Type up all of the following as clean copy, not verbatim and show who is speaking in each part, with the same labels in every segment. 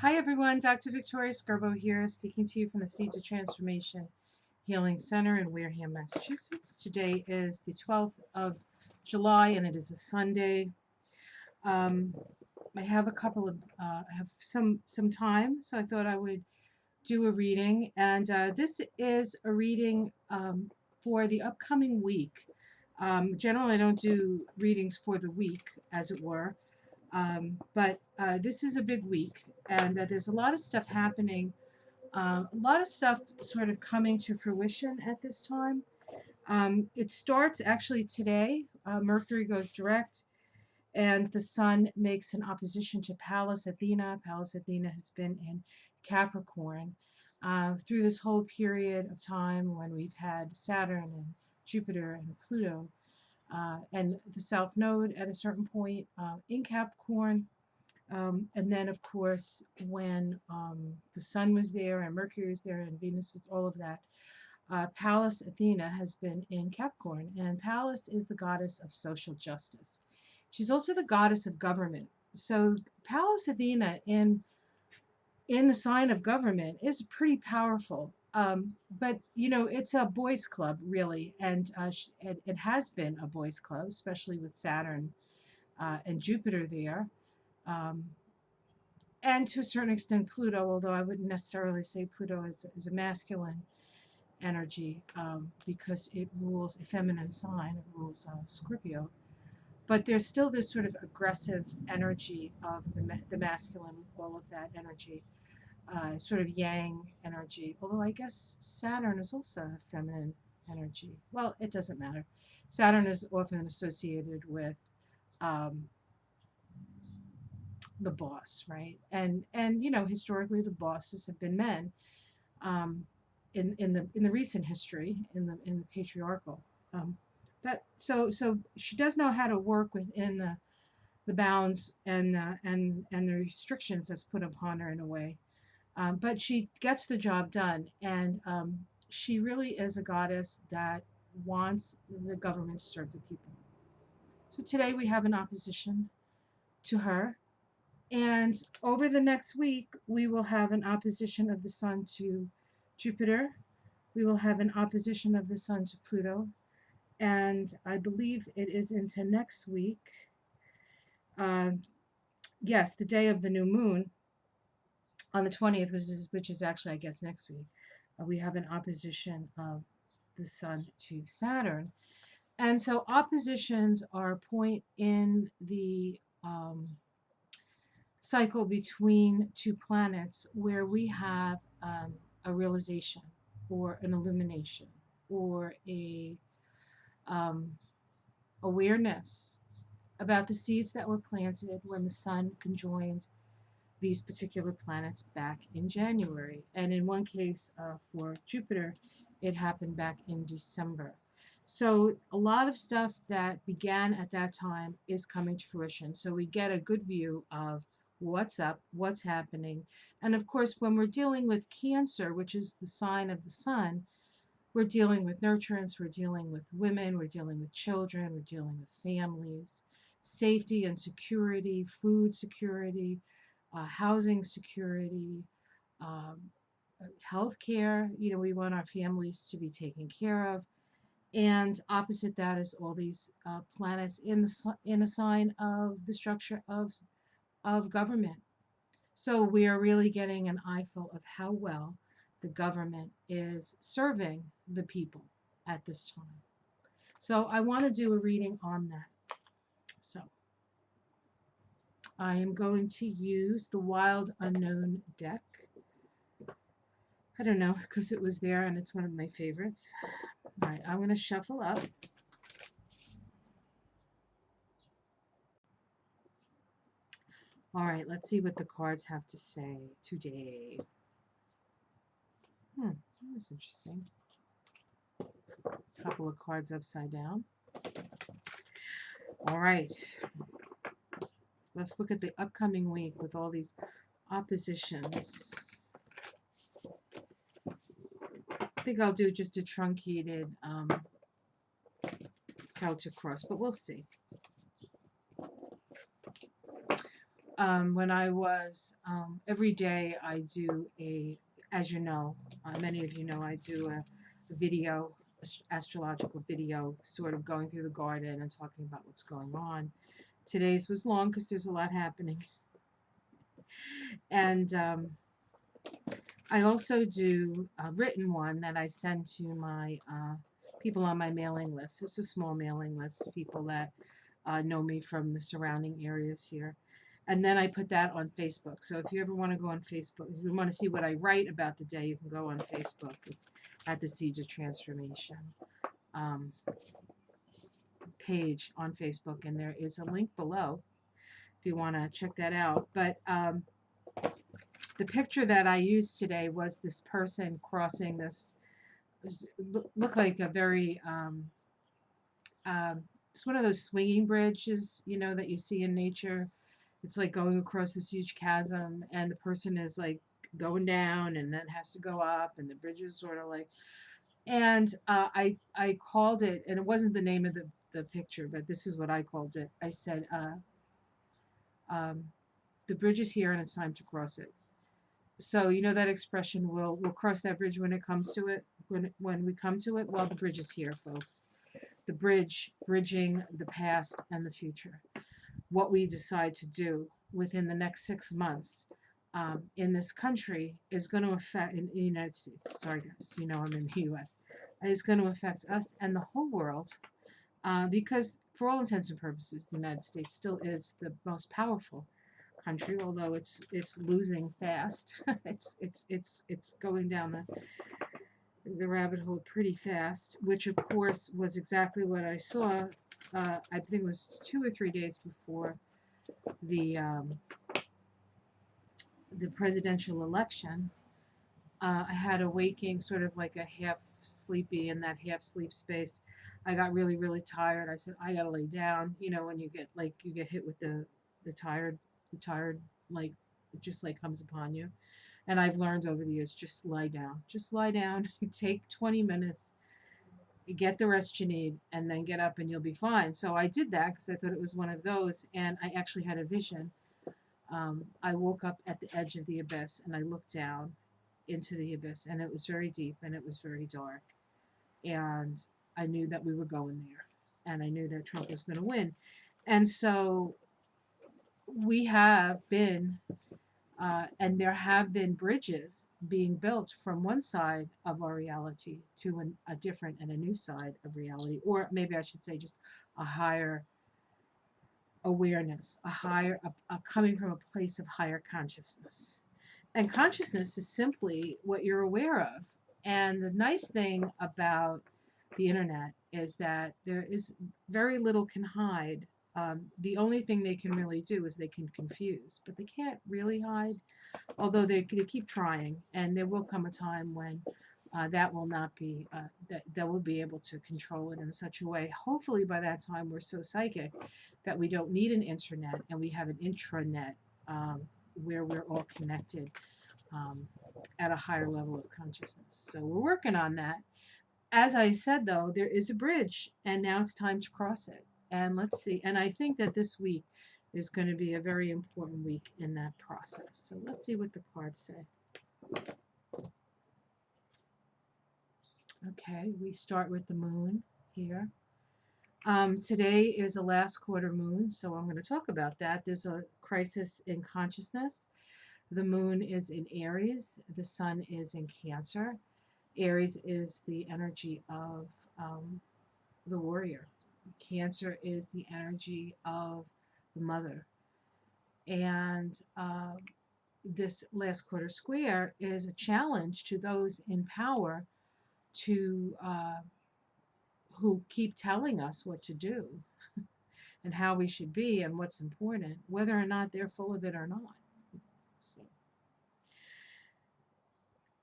Speaker 1: Hi everyone, Dr. Victoria Skirbo here, speaking to you from the Seeds of Transformation Healing Center in Wareham, Massachusetts. Today is the 12th of July and it is a Sunday. I have I have some time, so I thought I would do a reading. And this is a reading for the upcoming week. Generally, I don't do readings for the week, as it were. But this is a big week, and there's a lot of stuff happening, a lot of stuff sort of coming to fruition at this time. It starts actually today. Mercury goes direct, and the sun makes an opposition to Pallas Athena. Pallas Athena has been in Capricorn through this whole period of time when we've had Saturn and Jupiter and Pluto. And the South Node at a certain point in Capricorn. And then, of course, when the Sun was there and Mercury was there and Venus was all of that, Pallas Athena has been in Capricorn. And Pallas is the goddess of social justice. She's also the goddess of government. So Pallas Athena in the sign of government is pretty powerful. But you know, it's a boys' club really, and it has been a boys' club, especially with Saturn and Jupiter there, um, and to a certain extent Pluto. Although I wouldn't necessarily say Pluto is a masculine energy because it rules a feminine sign. It rules Scorpio. But there's still this sort of aggressive energy of the masculine with all of that energy. Sort of yang energy, although I guess Saturn is also a feminine energy. Well, it doesn't matter. Saturn is often associated with um, the boss, right? And you know, historically, the bosses have been men. Um, in the recent history, in the patriarchal. But so she does know how to work within the bounds and the restrictions that's put upon her in a way. But she gets the job done, and she really is a goddess that wants the government to serve the people. So today we have an opposition to her, and over the next week we will have an opposition of the Sun to Jupiter. We will have an opposition of the Sun to Pluto, and I believe it is into next week. Uh, yes, the day of the new moon on the 20th, which is actually, I guess, next week, we have an opposition of the Sun to Saturn. And so oppositions are a point in the cycle between two planets where we have a realization or an illumination or a um, awareness about the seeds that were planted when the Sun conjoined these particular planets back in January. And in one case, for Jupiter, it happened back in December. So a lot of stuff that began at that time is coming to fruition. So we get a good view of what's up, what's happening. And of course, when we're dealing with Cancer, which is the sign of the Sun, we're dealing with nurturance, we're dealing with women, we're dealing with children, we're dealing with families, safety and security, food security, housing security, um, healthcare. You know, we want our families to be taken care of. And opposite that is all these planets in a sign of the structure of government. So we are really getting an eyeful of how well the government is serving the people at this time. So I want to do a reading on that. So I am going to use the Wild Unknown deck. I don't know, because it was there and it's one of my favorites. All right, I'm going to shuffle up. All right, let's see what the cards have to say today. That was interesting. Couple of cards upside down. All right. Let's look at the upcoming week with all these oppositions. I think I'll do just a truncated couch across, but we'll see. when I was, every day I do as you know, many of you know, I do a video, astrological video, sort of going through the garden and talking about what's going on. Today's was long because there's a lot happening. And I also do a written one that I send to my people on my mailing list. It's a small mailing list, people that know me from the surrounding areas here. And then I put that on Facebook. So if you ever want to go on Facebook, if you want to see what I write about the day, you can go on Facebook. It's at the Seeds of Transformation um, page on Facebook, and there is a link below if you want to check that out. But the picture that I used today was this person crossing this, looked like a very, it's one of those swinging bridges, you know, that you see in nature. It's like going across this huge chasm, and the person is like going down and then has to go up, and the bridge is sort of like, and I called it, and it wasn't the name of the picture, but this is what I called it. I said, um, the bridge is here and it's time to cross it. So you know that expression, we'll cross that bridge when it comes to it, when we come to it. Well, the bridge is here, folks. The bridge, bridging the past and the future. What we decide to do within the next 6 months in this country is going to affect, in the United States, sorry guys, you know I'm in the US, is going to affect us and the whole world, because for all intents and purposes, the United States still is the most powerful country, although it's losing fast. It's going down the rabbit hole pretty fast, which of course was exactly what I saw. I think it was 2 or 3 days before the presidential election. I had a waking, sort of like a half sleepy, in that half sleep space. I got really, really tired. I said, I gotta lay down. You know, when you get like, you get hit with the tired, like, it just like comes upon you. And I've learned over the years, just lie down. Just lie down. Take 20 minutes, get the rest you need, and then get up and you'll be fine. So I did that because I thought it was one of those, and I actually had a vision. I woke up at the edge of the abyss and I looked down into the abyss, and it was very deep and it was very dark. And I knew that we were going there, and I knew that Trump was going to win. And so we have been, and there have been bridges being built from one side of our reality to a different and a new side of reality, or maybe I should say just a higher awareness, a coming from a place of higher consciousness. And consciousness is simply what you're aware of. And the nice thing about the internet is that there is very little can hide. The only thing they can really do is they can confuse, but they can't really hide, although they keep trying. And there will come a time when that will not be, that will be able to control it in such a way. Hopefully by that time we're so psychic that we don't need an internet, and we have an intranet, where we're all connected at a higher level of consciousness. So we're working on that. As I said, though, there is a bridge, and now it's time to cross it. And let's see. And I think that this week is going to be a very important week in that process. So let's see what the cards say. Okay, we start with the moon here. Today is a last quarter moon, so I'm going to talk about that. There's a crisis in consciousness. The moon is in Aries. The sun is in Cancer. Aries is the energy of the warrior. Cancer is the energy of the mother. And this last quarter square is a challenge to those in power to who keep telling us what to do and how we should be and what's important, whether or not they're full of it or not. So.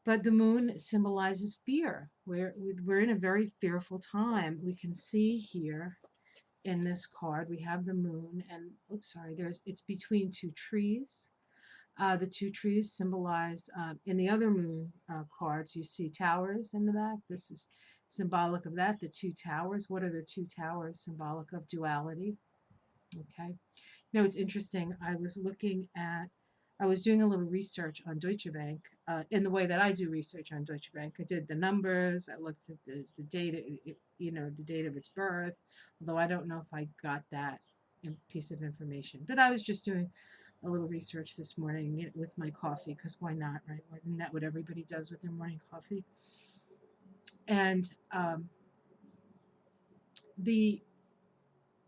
Speaker 1: But the moon symbolizes fear. We're in a very fearful time. We can see here in this card, we have the moon, and it's between two trees. The two trees symbolize, in the other moon cards, you see towers in the back. This is symbolic of that, the two towers. What are the two towers? Symbolic of duality. Okay. It's interesting. I was doing a little research on Deutsche Bank in the way that I do research on Deutsche Bank. I did the numbers, I looked at the data, the date of its birth, although I don't know if I got that piece of information. But I was just doing a little research this morning with my coffee, because why not, right? Isn't that what everybody does with their morning coffee? And the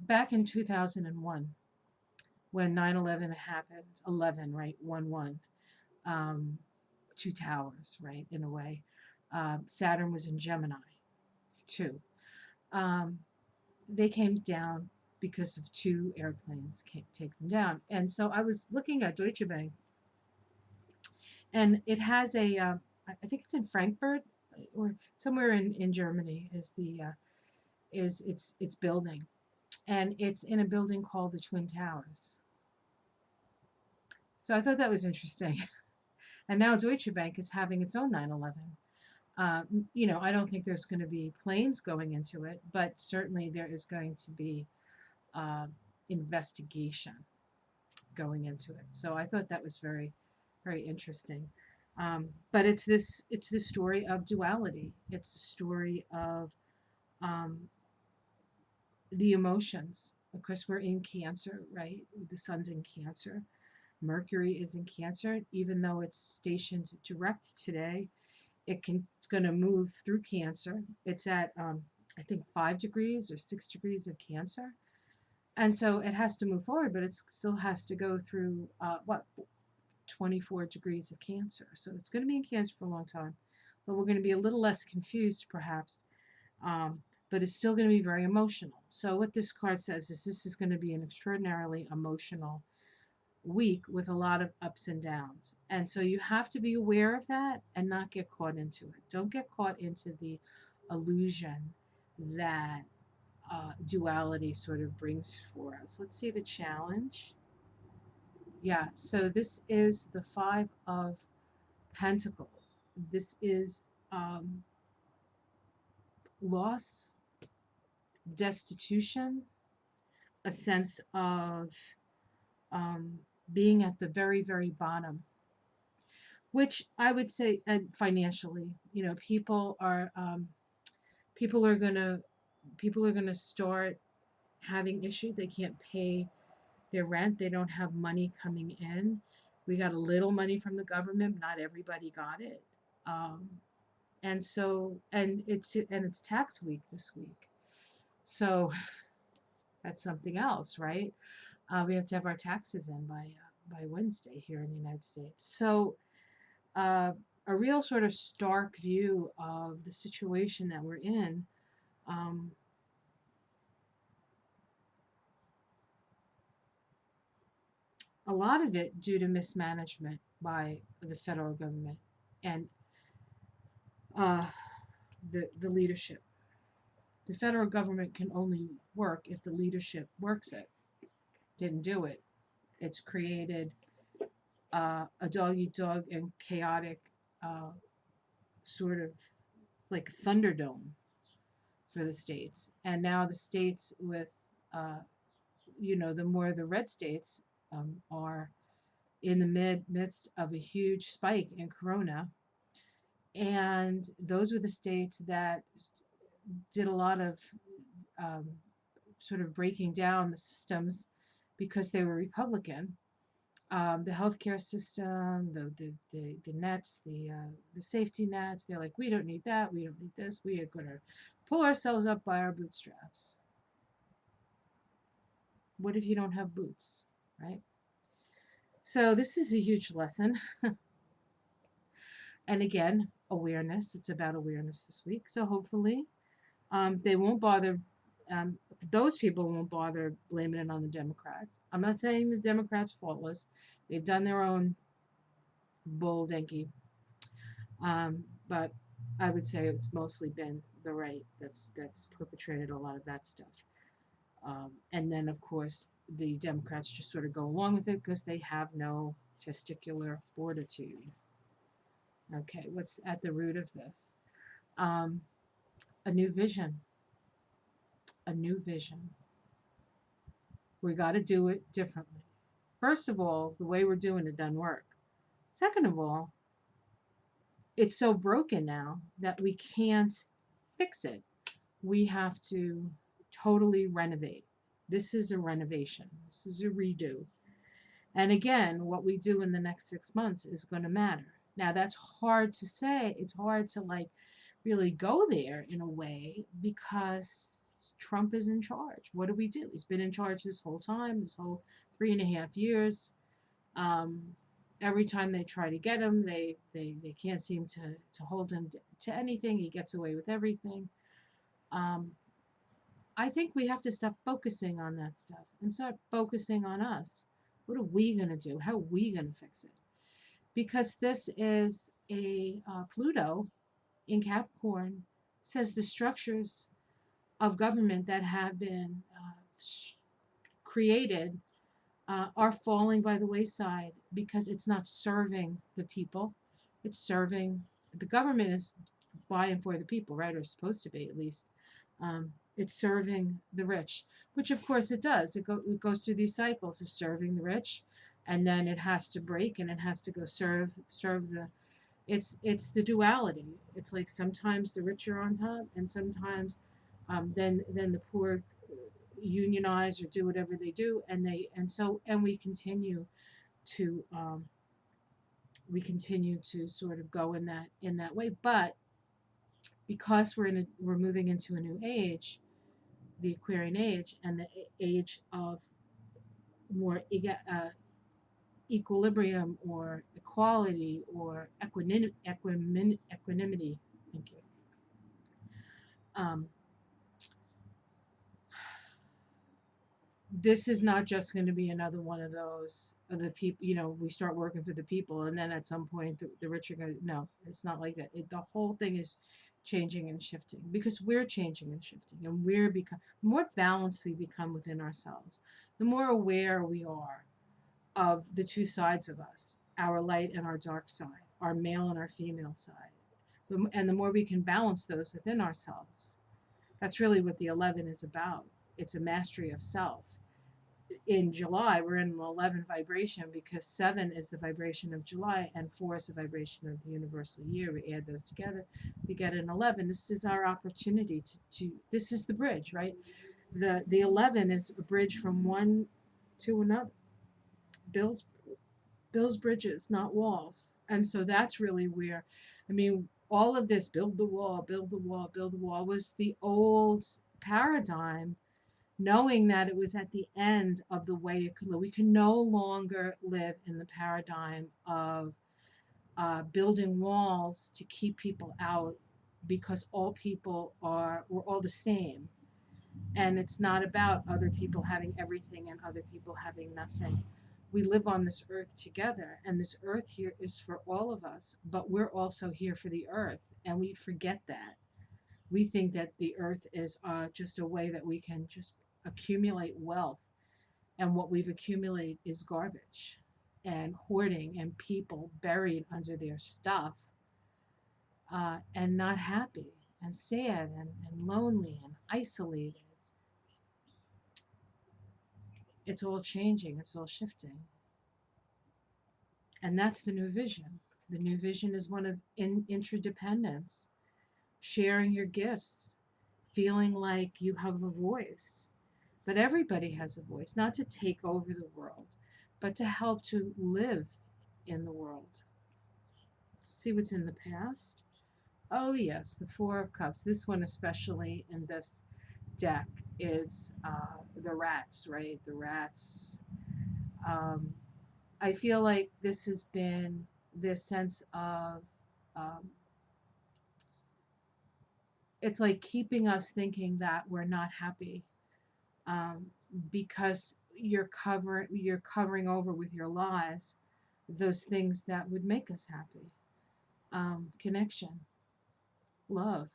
Speaker 1: back in 2001, when 9/11 happened, 11, right? 1 1, um, two towers, right? In a way. Saturn was in Gemini, too. Um, they came down because of two airplanes can't take them down. And so I was looking at Deutsche Bank, and it has I think it's in Frankfurt or somewhere in Germany is its building, and it's in a building called the Twin Towers. So I thought that was interesting. And now Deutsche Bank is having its own 9/11. I don't think there's going to be planes going into it, but certainly there is going to be uh, investigation going into it. So I thought that was very, very interesting. But it's this story of duality. It's the story of um, the emotions. Of course, we're in Cancer, right? The sun's in Cancer. Mercury is in Cancer, even though it's stationed direct today. It's going to move through Cancer. It's at I think 5 degrees or 6 degrees of Cancer, and so it has to move forward, but it still has to go through 24 degrees of Cancer. So it's going to be in Cancer for a long time, but we're going to be a little less confused, perhaps. But it's still going to be very emotional. So what this card says is this is going to be an extraordinarily emotional week with a lot of ups and downs. And so you have to be aware of that and not get caught into it. Don't get caught into the illusion that duality sort of brings for us. Let's see the challenge. Yeah, so this is the Five of Pentacles. This is loss, destitution, a sense of um, being at the very, very bottom, which I would say, and financially, people are gonna people are gonna start having issues. They can't pay their rent. They don't have money coming in. We got a little money from the government. Not everybody got it. Um, and so it's tax week this week. So that's something else, right? We have to have our taxes in by Wednesday here in the United States. So uh, a real sort of stark view of the situation that we're in. Um, a lot of it due to mismanagement by the federal government and uh, the leadership. The federal government can only work if the leadership works it. Didn't do it. It's created a dog eat dog and chaotic sort of, it's like a thunderdome for the states. And now the states with uh, the more the red states are in the midst of a huge spike in corona, and those were the states that did a lot of um, sort of breaking down the systems because they were Republican. The healthcare system, the nets, the safety nets. They're like, we don't need that. We don't need this. We are going to pull ourselves up by our bootstraps. What if you don't have boots, right? So this is a huge lesson. And again, awareness. It's about awareness this week. So hopefully, they won't bother. Those people won't bother blaming it on the Democrats. I'm not saying the Democrats faultless. They've done their own bull dinky. But I would say it's mostly been the right that's perpetrated a lot of that stuff. And then, of course, the Democrats just sort of go along with it because they have no testicular fortitude. Okay, what's at the root of this? Um, a new vision. A new vision. We got to do it differently. First of all, the way we're doing it doesn't work. Second of all, it's so broken now that we can't fix it. We have to totally renovate. This is a renovation. This is a redo. And again, what we do in the next 6 months is going to matter. Now, that's hard to say. It's hard to like really go there in a way because Trump is in charge. What do we do? He's been in charge this whole time, this whole 3.5 years. Um, every time they try to get him, they can't seem to hold him to anything. He gets away with everything. Um, I think we have to stop focusing on that stuff and start focusing on us. What are we going to do? How are we going to fix it? Because this is a Pluto in Capricorn says the structures of government that have been created are falling by the wayside because it's not serving the people. It's serving the government is by and for the people, right? Or supposed to be at least. It's serving the rich, which of course it does. It goes through these cycles of serving the rich, and then it has to break and it has to go serve the. It's the duality. It's like sometimes the rich are on top, and sometimes then the poor unionize or do whatever they do, and to we continue to sort of go in that way. But because we're moving into a new age, the Aquarian age, and the age of more equilibrium or equality or equanimity. Thank you. Um, this is not just going to be another one of those the people. We start working for the people, and then at some point the rich are going to. No, it's not like that. The whole thing is changing and shifting because we're changing and shifting, and we're become the more balanced we become within ourselves, the more aware we are of the two sides of us, our light and our dark side, our male and our female side. And the more we can balance those within ourselves, that's really what the 11 is about. It's a mastery of self. In July, we're in an 11 vibration because 7 is the vibration of July and 4 is the vibration of the universal year. We add those together, we get an 11. This is our opportunity to this is the bridge, right? The 11 is a bridge from one to another. Builds bridges, not walls. And so that's really where, I mean, all of this build the wall, build the wall, build the wall was the old paradigm, knowing that it was at the end of the way it could live. We can no longer live in the paradigm of building walls to keep people out because we're all the same. And it's not about other people having everything and other people having nothing. We live on this earth together, and this earth here is for all of us, but we're also here for the earth, and we forget that. We think that the earth is just a way that we can just accumulate wealth, and what we've accumulated is garbage and hoarding and people buried under their stuff and not happy and sad and lonely and isolated. It's all changing, it's all shifting. And that's the new vision. The new vision is one of interdependence, sharing your gifts, feeling like you have a voice. But everybody has a voice, not to take over the world, but to help to live in the world. See what's in the past? Oh, yes, the Four of Cups. This one, especially in this deck, is the rats, right? The rats. I feel like this has been this sense of it's like keeping us thinking that we're not happy because you're covering over with your lies those things that would make us happy. Connection, love,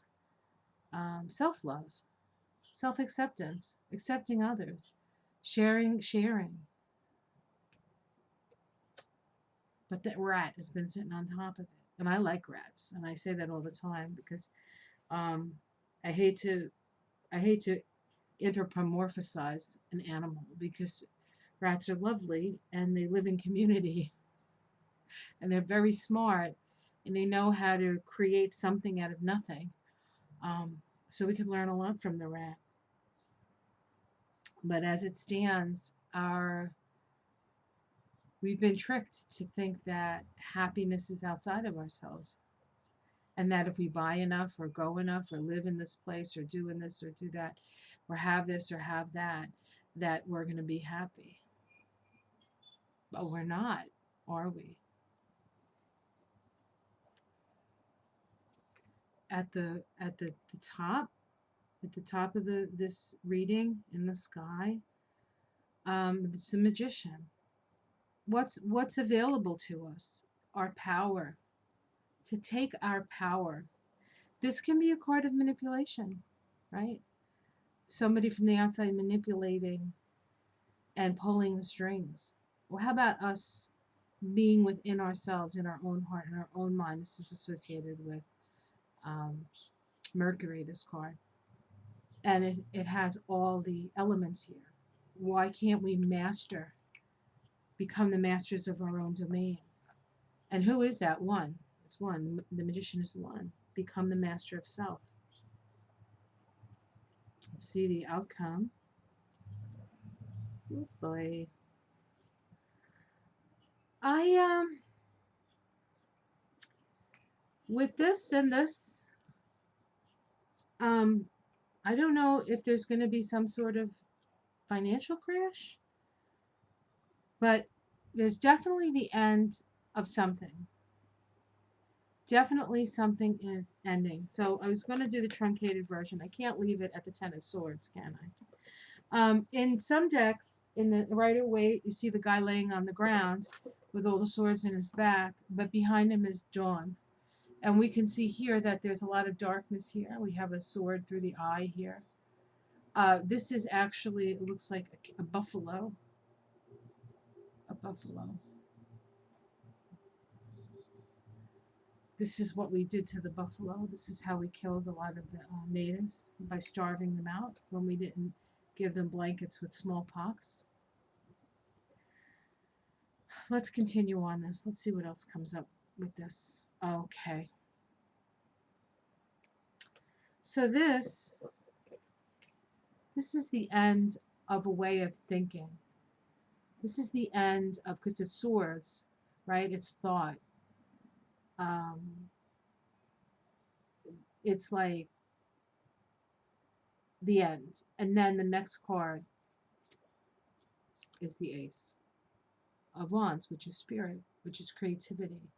Speaker 1: self-love, self-acceptance, accepting others, sharing. But that rat has been sitting on top of it. And I like rats, and I say that all the time because I hate to anthropomorphize an animal, because rats are lovely and they live in community and they're very smart and they know how to create something out of nothing. Um, so we can learn a lot from the rat. But as it stands, we've been tricked to think that happiness is outside of ourselves. And that if we buy enough or go enough or live in this place or do in this or do that or have this or have that, that we're going to be happy. But we're not, are we? At the top, at the top of this reading in the sky, it's the magician. What's available to us? Our power. To take our power. This can be a card of manipulation, right? Somebody from the outside manipulating and pulling the strings. Well, how about us being within ourselves, in our own heart, in our own mind? This is associated with Mercury, this card. And it has all the elements here. Why can't we become the masters of our own domain? And who is that one? It's one. The magician is one. Become the master of self. Let's see the outcome. Oh boy. With this and this, I don't know if there's going to be some sort of financial crash, but there's definitely the end of something. Definitely something is ending. So I was going to do the truncated version. I can't leave it at the Ten of Swords, can I? In some decks, in the Rider-Waite, you see the guy laying on the ground with all the swords in his back, but behind him is dawn. And we can see here that there's a lot of darkness here. We have a sword through the eye here. This is actually, it looks like a buffalo. A buffalo. This is what we did to the buffalo. This is how we killed a lot of the natives, by starving them out when we didn't give them blankets with smallpox. Let's continue on this. Let's see what else comes up with this. Okay. So this is the end of a way of thinking. This is the end of, because it's swords, right? It's thought. It's like the end. And then the next card is the Ace of Wands, which is spirit, which is creativity,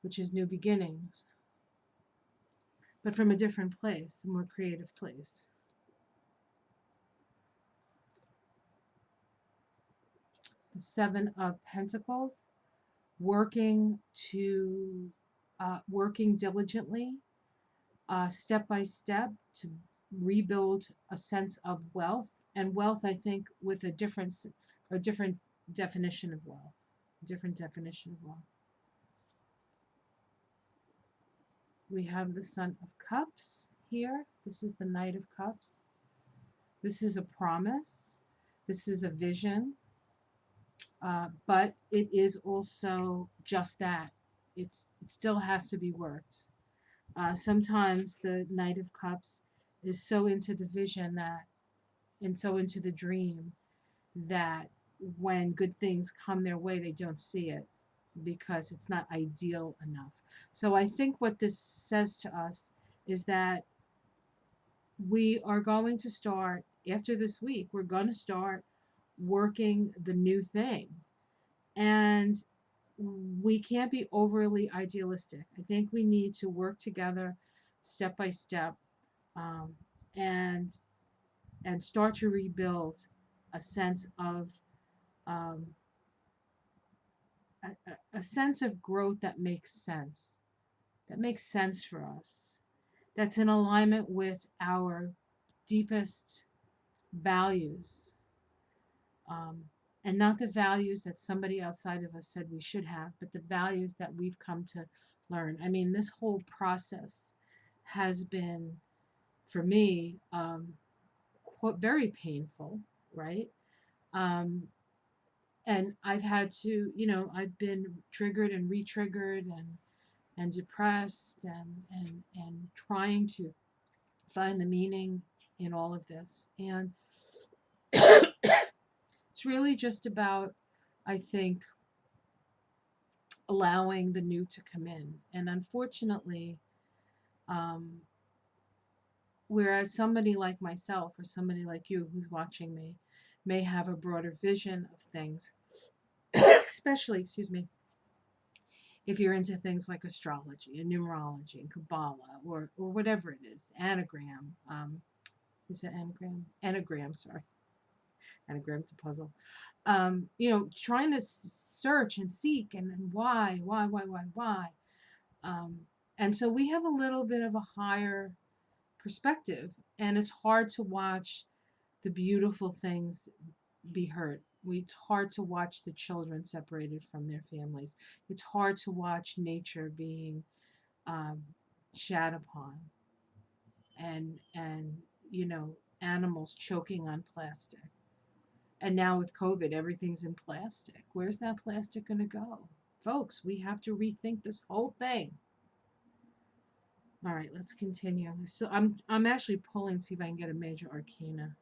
Speaker 1: which is new beginnings, but from a different place, a more creative place. The Seven of Pentacles, working diligently, step by step, to rebuild a sense of wealth. And wealth, I think, with a different definition of wealth. We have the Sun of Cups here. This is the Knight of Cups. This is a promise. This is a vision. But it is also just that. It still has to be worked. Sometimes the Knight of Cups is so into the vision and so into the dream that when good things come their way, they don't see it because it's not ideal enough. So I think what this says to us is that we are going to start, after this week, we're going to start working the new thing. And we can't be overly idealistic. I think we need to work together step by step, and start to rebuild a sense of a sense of growth that makes sense for us, that's in alignment with our deepest values, and not the values that somebody outside of us said we should have, but the values that we've come to learn. I mean, this whole process has been, for me, very painful, right? Um, and I've had to, I've been triggered and re-triggered and depressed and trying to find the meaning in all of this. And it's really just about, I think, allowing the new to come in. And unfortunately, um, whereas somebody like myself or somebody like you who's watching me may have a broader vision of things, especially, excuse me, if you're into things like astrology and numerology and Kabbalah or whatever it is, anagram. Is it anagram? Anagram, sorry. Anagram's a puzzle. Trying to search and seek and why. Um, and so we have a little bit of a higher perspective, and it's hard to watch the beautiful things be hurt. It's hard to watch the children separated from their families. It's hard to watch nature being um, shat upon, and animals choking on plastic. And now with COVID, everything's in plastic. Where's that plastic going to go? Folks, we have to rethink this whole thing. All right, let's continue. So I'm actually pulling, see if I can get a major arcana.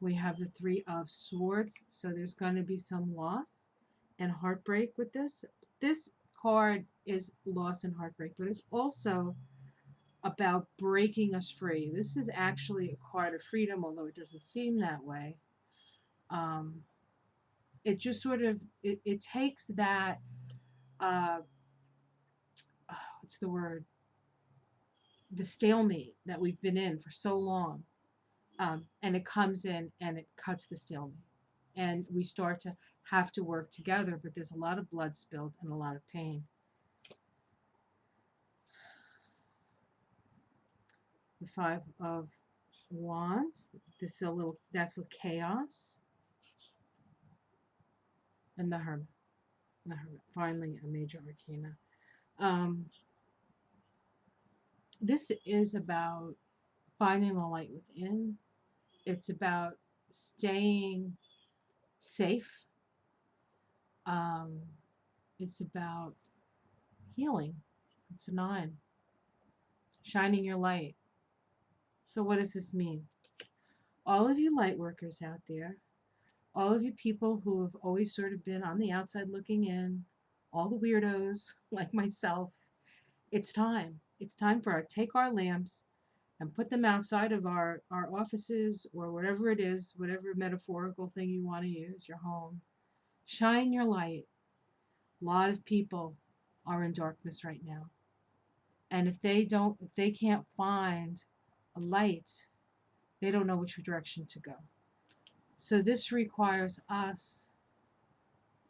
Speaker 1: We have the Three of Swords, so there's going to be some loss and heartbreak with this. This card is loss and heartbreak, but it's also about breaking us free. This is actually a card of freedom, although it doesn't seem that way. Um, it just sort of it takes that what's the word, the stalemate that we've been in for so long, and it comes in and it cuts the stalemate, and we start to have to work together, but there's a lot of blood spilled and a lot of pain. The Five of Wands, that's a chaos. And the Hermit. Finally a major arcana. um this is about finding the light within. It's about staying safe. um it's about healing. It's a 9, shining your light. So what does this mean? All of you light workers out there, all of you people who have always sort of been on the outside looking in, all the weirdos like myself, it's time. It's time for our take our lamps and put them outside of our offices or whatever it is, whatever metaphorical thing you want to use, your home. Shine your light. A lot of people are in darkness right now. And if they can't find a light, they don't know which direction to go. So this requires us,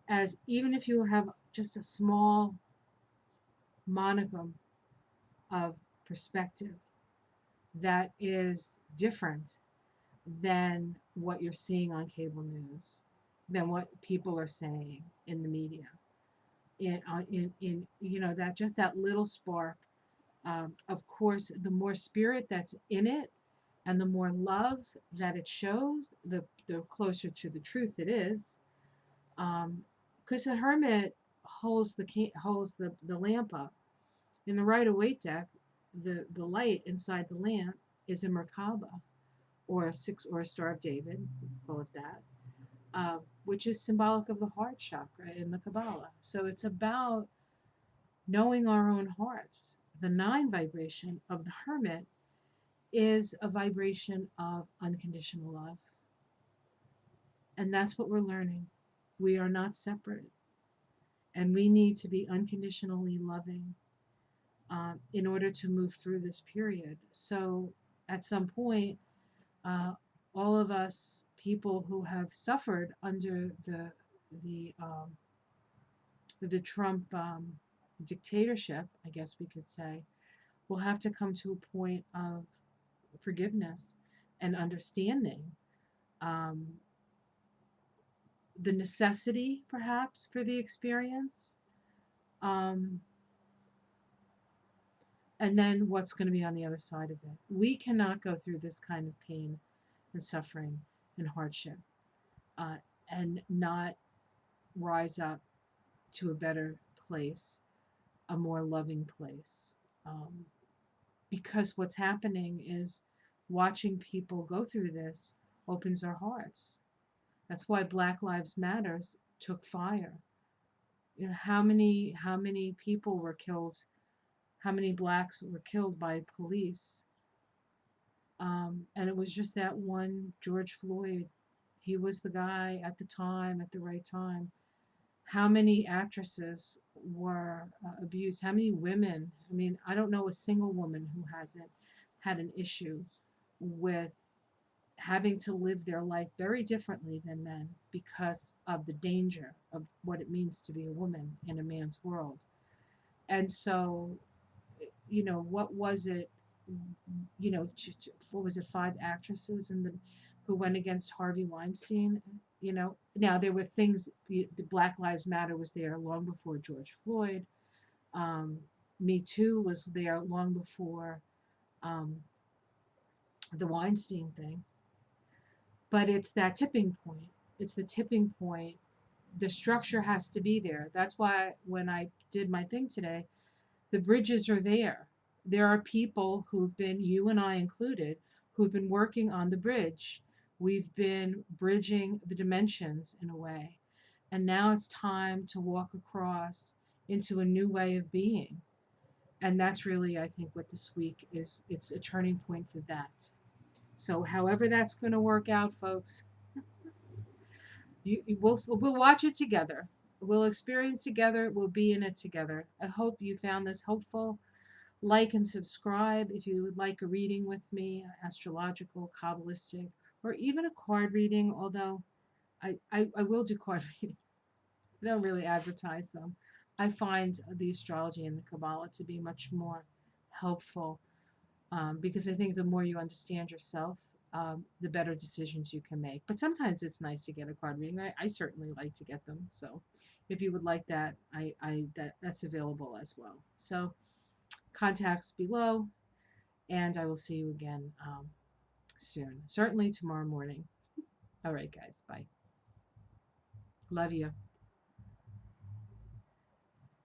Speaker 1: as even if you have just a small monicum of perspective that is different than what you're seeing on cable news, than what people are saying in the media. In that just that little spark. Of course, the more spirit that's in it, and the more love that it shows, the closer to the truth it is. Because the Hermit holds the lamp up. In the Rider-Waite deck, the light inside the lamp is a Merkaba, or a six, or a Star of David, we call it that, which is symbolic of the heart chakra in the Kabbalah. So it's about knowing our own hearts. The 9 vibration of the Hermit is a vibration of unconditional love. And that's what we're learning. We are not separate. And we need to be unconditionally loving in order to move through this period. So at some point, uh, all of us people who have suffered under the Trump dictatorship, I guess we could say, will have to come to a point of forgiveness and understanding um, the necessity, perhaps, for the experience, um, and then what's going to be on the other side of it. We cannot go through this kind of pain and suffering and hardship, uh, and not rise up to a better place, a more loving place. Um, because what's happening is watching people go through this opens our hearts. That's why Black Lives Matters took fire. You know, how many people were killed, how many blacks were killed by police, and it was just that one George Floyd. He was the guy at the time, at the right time. How many actresses were abused? How many women? I mean, I don't know a single woman who hasn't had an issue with having to live their life very differently than men because of the danger of what it means to be a woman in a man's world. And so, you know, what was it? You know, what was it? Five actresses in the who went against Harvey Weinstein. You know, now there were things. The Black Lives Matter was there long before George Floyd. Um, Me Too was there long before um, the Weinstein thing. But it's that tipping point. It's the tipping point. The structure has to be there. That's why when I did my thing today, the bridges are there. There are people who've been, you and I included, who've been working on the bridge. We've been bridging the dimensions in a way. And now it's time to walk across into a new way of being. And that's really, I think, what this week is. It's a turning point for that. So, however that's going to work out, folks, we'll watch it together. We'll experience together. We'll be in it together. I hope you found this hopeful. Like and subscribe if you would like a reading with me, astrological, Kabbalistic, or even a card reading, although I will do card readings. I don't really advertise them. I find the astrology and the Kabbalah to be much more helpful, because I think the more you understand yourself, the better decisions you can make. But sometimes it's nice to get a card reading. I certainly like to get them. So if you would like that, that's available as well. So contacts below, and I will see you again soon. Certainly tomorrow morning. All right, guys. Bye. Love you.